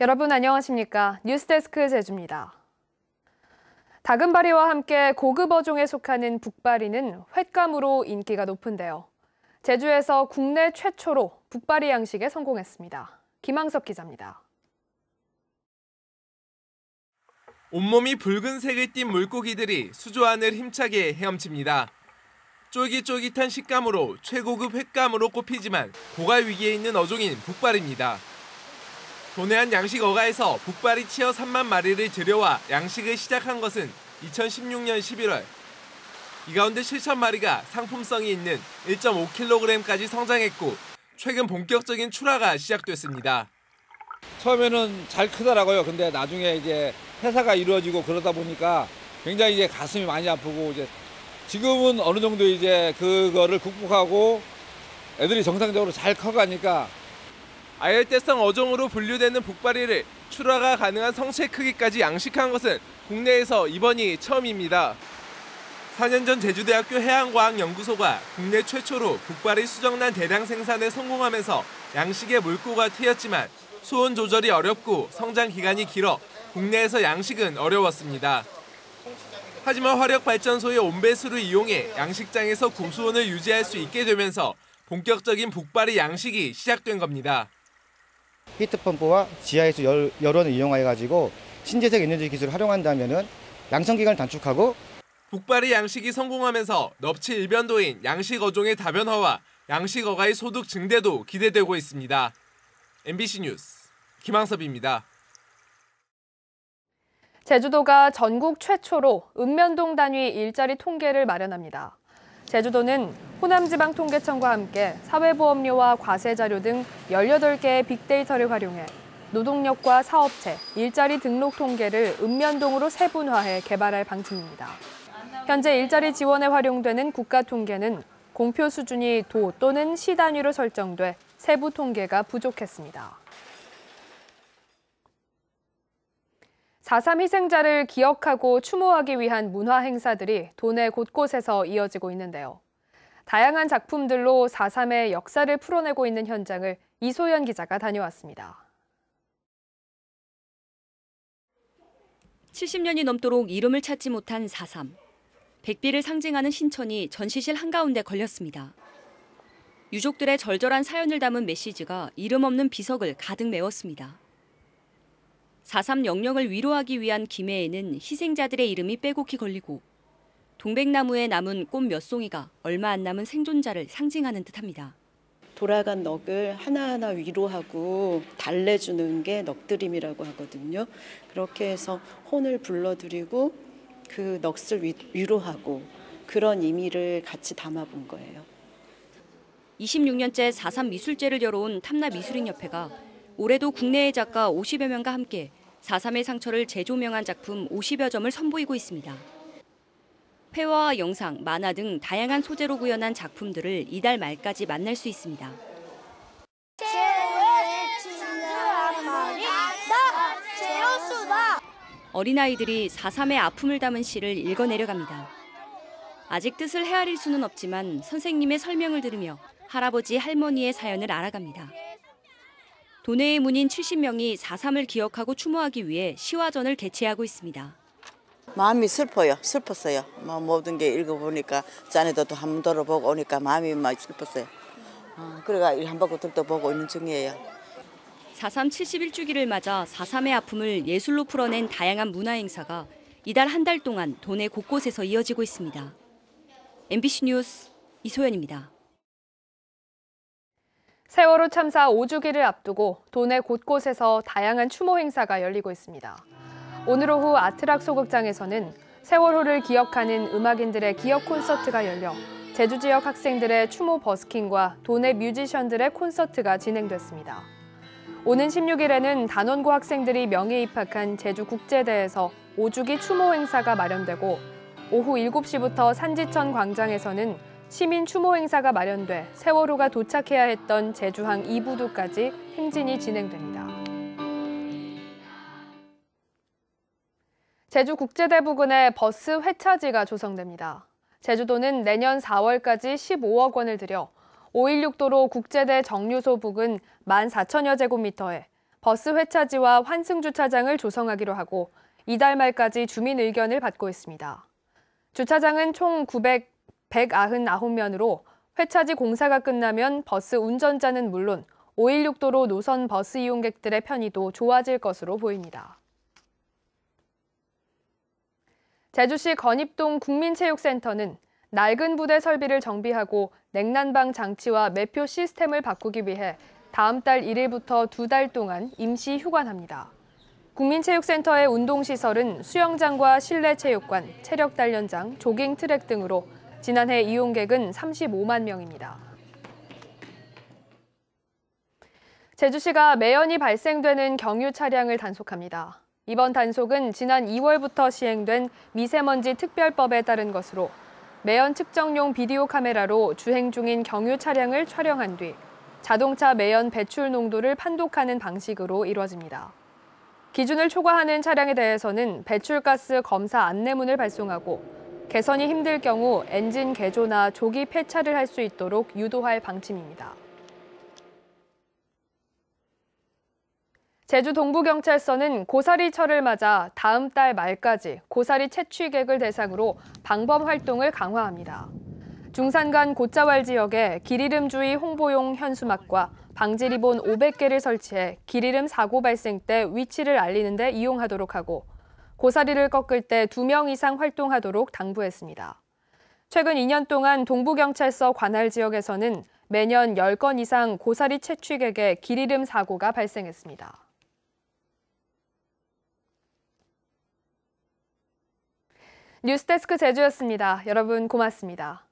여러분 안녕하십니까? 뉴스데스크 제주입니다. 다금바리와 함께 고급 어종에 속하는 북바리는 횟감으로 인기가 높은데요. 제주에서 국내 최초로 북바리 양식에 성공했습니다. 김항섭 기자입니다. 온몸이 붉은색을 띤 물고기들이 수조안을 힘차게 헤엄칩니다. 쫄깃쫄깃한 식감으로 최고급 횟감으로 꼽히지만 고갈 위기에 있는 어종인 북바리입니다. 도내한 양식 어가에서 북바리 치어 3만 마리를 들여와 양식을 시작한 것은 2016년 11월. 이 가운데 7천 마리가 상품성이 있는 1.5kg까지 성장했고 최근 본격적인 출하가 시작됐습니다. 처음에는 잘 크더라고요. 근데 나중에 이제 회사가 이루어지고 그러다 보니까 굉장히 이제 가슴이 많이 아프고 이제 지금은 어느 정도 이제 그거를 극복하고 애들이 정상적으로 잘 커가니까 아열대성 어종으로 분류되는 북바리를 출하가 가능한 성체 크기까지 양식한 것은 국내에서 이번이 처음입니다. 4년 전 제주대학교 해양과학연구소가 국내 최초로 북바리 수정란 대량 생산에 성공하면서 양식의 물꼬가 트였지만 수온 조절이 어렵고 성장 기간이 길어 국내에서 양식은 어려웠습니다. 하지만 화력발전소의 온배수를 이용해 양식장에서 고수온을 유지할 수 있게 되면서 본격적인 북바리 양식이 시작된 겁니다. 히트펌프와 지하에서 열원을 이용해가지고 신재생 에너지 기술을 활용한다면 양성 기간을 단축하고 북바리 양식이 성공하면서 넙치 일변도인 양식 어종의 다변화와 양식 어가의 소득 증대도 기대되고 있습니다. MBC 뉴스 김항섭입니다. 제주도가 전국 최초로 읍면동 단위 일자리 통계를 마련합니다. 제주도는 호남지방통계청과 함께 사회보험료와 과세자료 등 18개의 빅데이터를 활용해 노동력과 사업체, 일자리 등록 통계를 읍면동으로 세분화해 개발할 방침입니다. 현재 일자리 지원에 활용되는 국가통계는 공표 수준이 도 또는 시 단위로 설정돼 세부 통계가 부족했습니다. 4.3 희생자를 기억하고 추모하기 위한 문화 행사들이 도내 곳곳에서 이어지고 있는데요. 다양한 작품들로 4.3의 역사를 풀어내고 있는 현장을 이소연 기자가 다녀왔습니다. 70년이 넘도록 이름을 찾지 못한 4.3. 백비를 상징하는 신천이 전시실 한가운데 걸렸습니다. 유족들의 절절한 사연을 담은 메시지가 이름 없는 비석을 가득 메웠습니다. 4.3 영령을 위로하기 위한 기매에는 희생자들의 이름이 빼곡히 걸리고 동백나무에 남은 꽃 몇 송이가 얼마 안 남은 생존자를 상징하는 듯합니다. 돌아간 넋을 하나하나 위로하고 달래주는 게 넋드림이라고 하거든요. 그렇게 해서 혼을 불러들이고 그 넋을 위로하고 그런 의미를 같이 담아본 거예요. 26년째 4.3 미술제를 열어온 탐나미술인협회가 올해도 국내의 작가 50여 명과 함께 4.3의 상처를 재조명한 작품 50여 점을 선보이고 있습니다. 회화와 영상, 만화 등 다양한 소재로 구현한 작품들을 이달 말까지 만날 수 있습니다. 어린아이들이 4.3의 아픔을 담은 시를 읽어내려갑니다. 아직 뜻을 헤아릴 수는 없지만 선생님의 설명을 들으며 할아버지, 할머니의 사연을 알아갑니다. 도내의 문인 70명이 4.3을 기억하고 추모하기 위해 시화전을 개최하고 있습니다. 마음이 슬펐어요. 모든 게 읽어보니까 자네도 또 한 번 돌아보고 오니까 마음이 막 슬펐어요. 그래가 한 바퀴 들떠보고 있는 중이에요. 4.3 71주기를 맞아 4.3의 아픔을 예술로 풀어낸 다양한 문화 행사가 이달 한 달 동안 도내 곳곳에서 이어지고 있습니다. MBC 뉴스 이소연입니다. 세월호 참사 5주기를 앞두고 도내 곳곳에서 다양한 추모 행사가 열리고 있습니다. 오늘 오후 아트락 소극장에서는 세월호를 기억하는 음악인들의 기억 콘서트가 열려 제주 지역 학생들의 추모 버스킹과 도내 뮤지션들의 콘서트가 진행됐습니다. 오는 16일에는 단원고 학생들이 명예 입학한 제주국제대에서 5주기 추모 행사가 마련되고 오후 7시부터 산지천 광장에서는 시민 추모 행사가 마련돼 세월호가 도착해야 했던 제주항 2부두까지 행진이 진행됩니다. 제주국제대 부근에 버스 회차지가 조성됩니다. 제주도는 내년 4월까지 15억 원을 들여 516도로 국제대 정류소 부근 14,000여 제곱미터에 버스 회차지와 환승 주차장을 조성하기로 하고 이달 말까지 주민 의견을 받고 있습니다. 주차장은 총 199면으로 회차지 공사가 끝나면 버스 운전자는 물론 516도로 노선 버스 이용객들의 편의도 좋아질 것으로 보입니다. 제주시 건입동 국민체육센터는 낡은 부대 설비를 정비하고 냉난방 장치와 매표 시스템을 바꾸기 위해 다음 달 1일부터 2달 동안 임시 휴관합니다. 국민체육센터의 운동시설은 수영장과 실내 체육관, 체력 단련장, 조깅 트랙 등으로 지난해 이용객은 35만 명입니다. 제주시가 매연이 발생되는 경유 차량을 단속합니다. 이번 단속은 지난 2월부터 시행된 미세먼지 특별법에 따른 것으로 매연 측정용 비디오 카메라로 주행 중인 경유 차량을 촬영한 뒤 자동차 매연 배출 농도를 판독하는 방식으로 이루어집니다. 기준을 초과하는 차량에 대해서는 배출가스 검사 안내문을 발송하고 개선이 힘들 경우 엔진 개조나 조기 폐차를 할 수 있도록 유도할 방침입니다. 제주 동부경찰서는 고사리철을 맞아 다음 달 말까지 고사리 채취객을 대상으로 방범 활동을 강화합니다. 중산간 곶자왈 지역에 길이름 주의 홍보용 현수막과 방지 리본 500개를 설치해 길이름 사고 발생 때 위치를 알리는 데 이용하도록 하고 고사리를 꺾을 때 2명 이상 활동하도록 당부했습니다. 최근 2년 동안 동부경찰서 관할 지역에서는 매년 10건 이상 고사리 채취객의 길이름 사고가 발생했습니다. 뉴스데스크 제주였습니다. 여러분 고맙습니다.